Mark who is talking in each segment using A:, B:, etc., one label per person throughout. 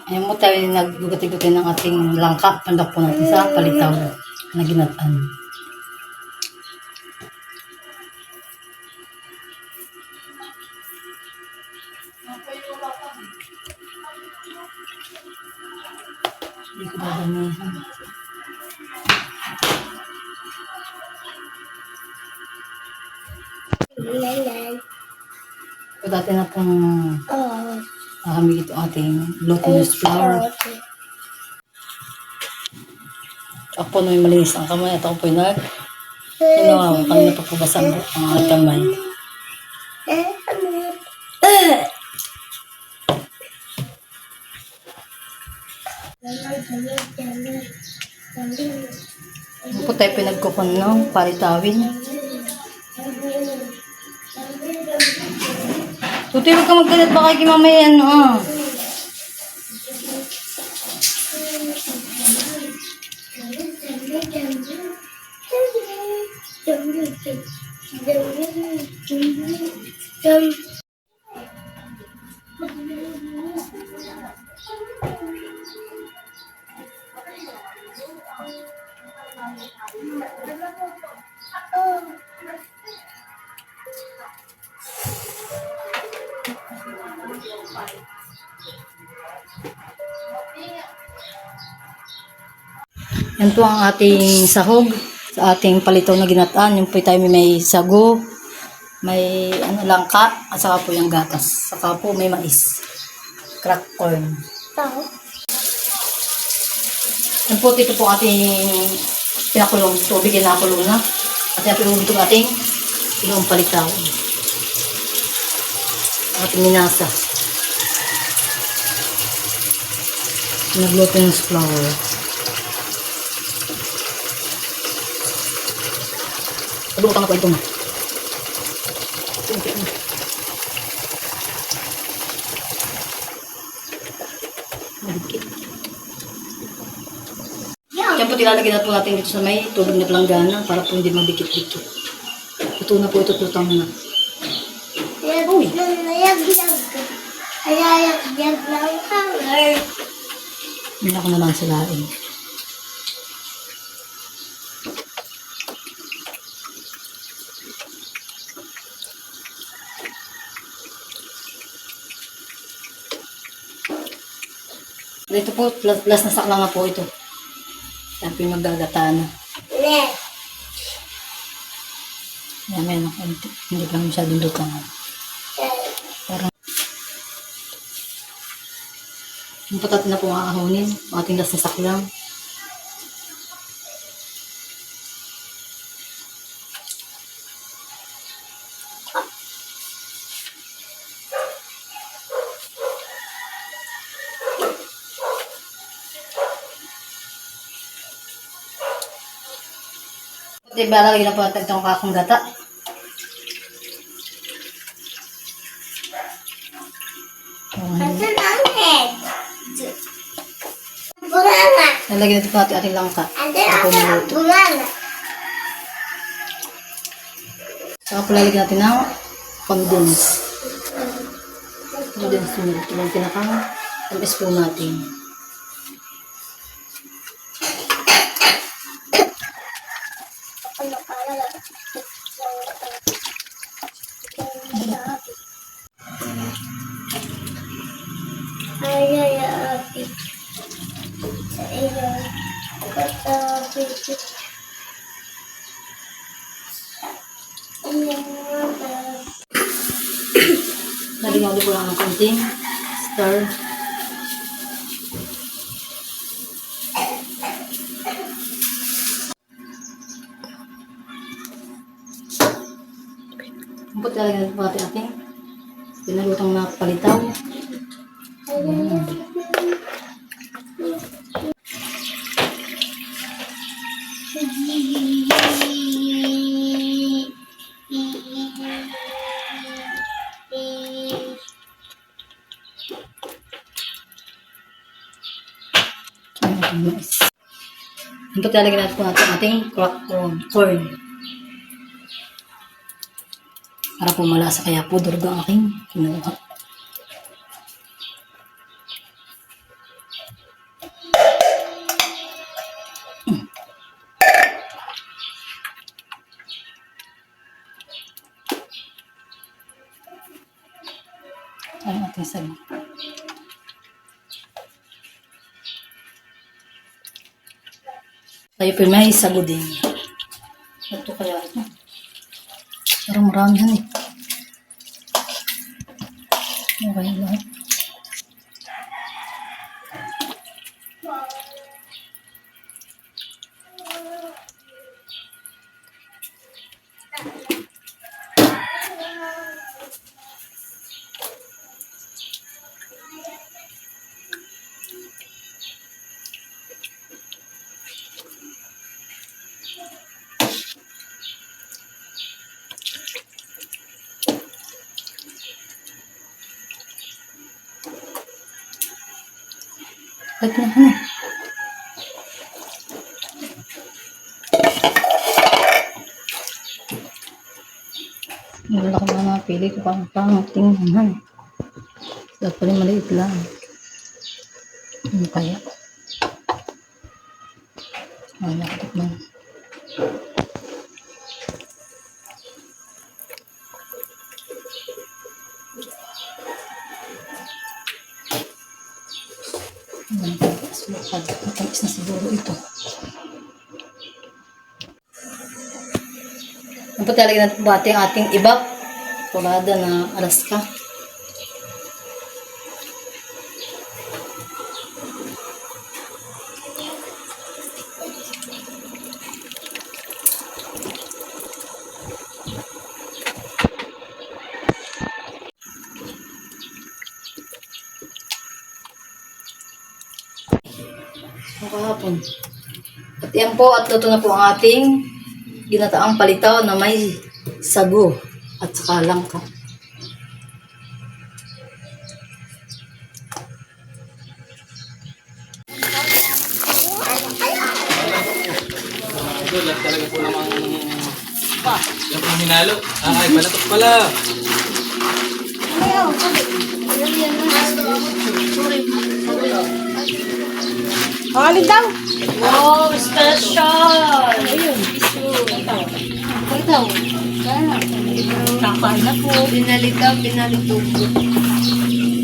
A: Ayan mo tayo nagguguti-guti ng ating langka. Pandak po natin sa palitaw na ginatan. Hindi ko dadamihan. So, dati na pong nakamig ito ating glutinous flour. Ako po may malinis ang kamay at ako po yung hinawa kami na pagpabasang ang aking kamay. Ano po tayo pinagkupan ng palitawin. Tutoy, huwag ka magkalat baka kay mamaya Yan po ang ating sahog sa ating palitaw na ginataan. Yung po tayo may sago, may langka, at saka po yung gatas. Saka po may mais. Crack corn. Yan po, ito po ating pinakulong tubig, inakulong na. At yan po itong ating ilong palitaw. Ating minasa. Glutinous flour. Pagbukan ako ito na. Yan po, tilalagyan na po natin dito sa may tubig na planggana para po hindi magdikit-dikit. Ito na po, ito tutang na. Uy! Hindi ako naman silain. Ito po, last na sakla nga po ito. Tapos yung magagata na. Yan, may nakunti. Hindi lang masyadong dutang. Parang yung patat na po maahonin. Ating last na saklang. Diba, lagyan na po natin itong kakong gata. Nalagyan natin po natin ating langka. Saka po lalagyan natin ng condense. Condense milk. Ito yung pinaka-tamis po natin. Nalagyan ulit ko lang ng konting stir. Buti lagyan po natin ating pinalutang na palitaw. Ito talaga natin po natin ating crack corn. Para po malasa, kaya po durog ang aking kinuha. Ay, ating sabi. Tayo po may sago din. Ito kaya ito. Parang maramihan eh. Okay lahat. Ba't na ano? Wala ko na napili ko pang tingnan. Dapat pala maliit lang. Ano kaya? Wala ko tikman. Matamis na siguro ito. Dapat talaga natin bati ang ating ibak. Kulada na Alaska. Kahapon. At yan po, at luto na po ang ating ginataang palitaw na may sago at saka langka.
B: Lahat talaga po namang yung pang hinalo. Ay, palatok pala.
C: Alin daw?
A: Wow, special! Ayun, palitaw. Kakain na po.
C: Binalitaw, binalitog.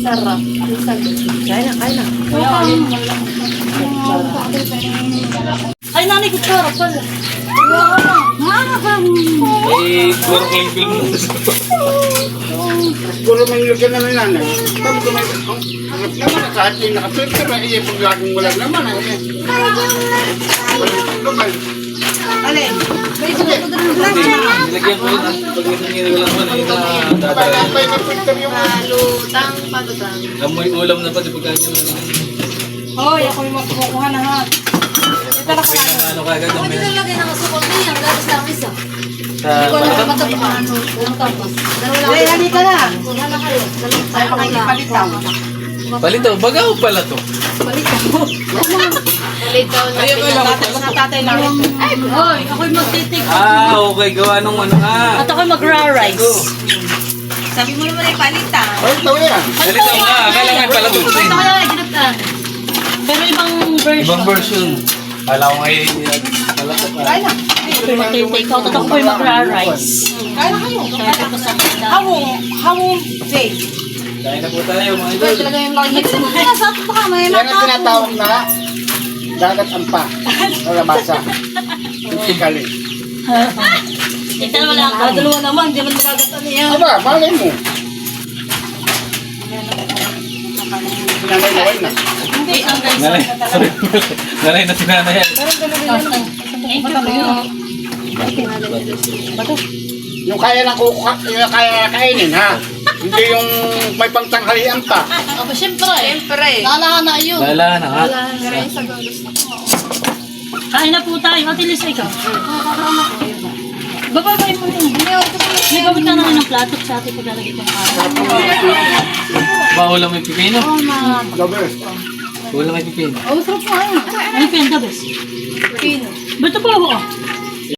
A: Sarap. Yung sago.
C: Kain na, kain na.
A: Kaya ayun, ay, nanay, kutsara pala.
B: Eh, puro clean film mo.
D: Siguro may nilagyan namin nanay. Sabi ko may, harap naman sa atin, nakapirta na iya pag laging wala naman.
C: Alin?
B: Nilagyan ko yun. Pag nilagyan ko lang naman,
D: Parang may napirta yung
C: Palutang, palutang.
B: amoy ulam na pati pagkain mo.
C: Hoy, ako yung magkukuha na ha. Ito na kaya.
B: Ano kagad ang meron
A: Lagay na kasukol niya. Labas lang isa.
B: sa
A: Wala
B: palatok?
A: matapang. Walang tapos.
C: Hey, halika na.
A: Wala na kayo.
C: Tayo makikipalitaw.
B: Palito, bagaw pala to.
C: Palitaw na
B: Ayaw ko lang.
C: sa tatay namin.
A: Ay, hoy, ako'y magtitik.
B: Okay, gawa nung ano
A: At ako'y magra-rice.
C: Sabi mo naman ay palita.
D: Ay, ito yan.
B: Palito nga, akala nga palatok
A: Ito
B: eh.
A: kaya ay ginatan. Pero ibang version.
B: Ibang version. Kala ko ngayon palatok ah.
C: Kain na.
A: Ako'y magtitik. At ako'y magra-rice.
C: Kain na kayo.
A: Kaya ito sa pagda.
C: Hawong Jay.
B: Kain na po tayo mga idol.
C: Talaga yung laki. Ito naman kaya sa atin baka may
D: Yan ang tinatawag na dagat ampa. Kalabasa. Physically.
A: Ito naman lang. Dalawa naman. Hindi man magagatan niya.
D: Aba, malay mo. Sinanay na.
A: Hindi, ang guys.
B: Nanay, sorry. Nanay na sinanay yan.
A: Thank you.
D: Yung kaya lang yung kaya kainin ha. Hindi yung may pangtanghalian pa.
A: Ako, syempre.
C: Siyempre.
A: Lala na yun.
B: Lala na nga.
A: Kain na po tayo. Ate Lisa, ikaw. Bababay mo yun. May gamit ka naman ng plato sa atin paglalagay itong araw.
B: Bawal may pipino.
D: Gabi.
B: Wala may pipino.
A: Oh, sarap po. Ano pa yung the best? Ba't ito po ako?